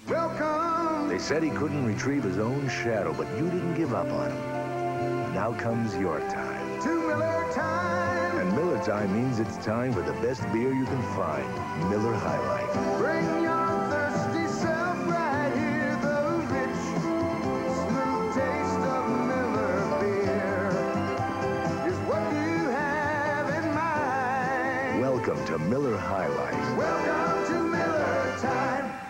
Welcome. They said he couldn't retrieve his own shadow, but you didn't give up on him. Now comes your time. To Miller Time. And Miller Time means it's time for the best beer you can find. Miller High Life. Bring your thirsty self right here. The rich, smooth taste of Miller beer is what you have in mind. Welcome to Miller High Life. Welcome to Miller Time.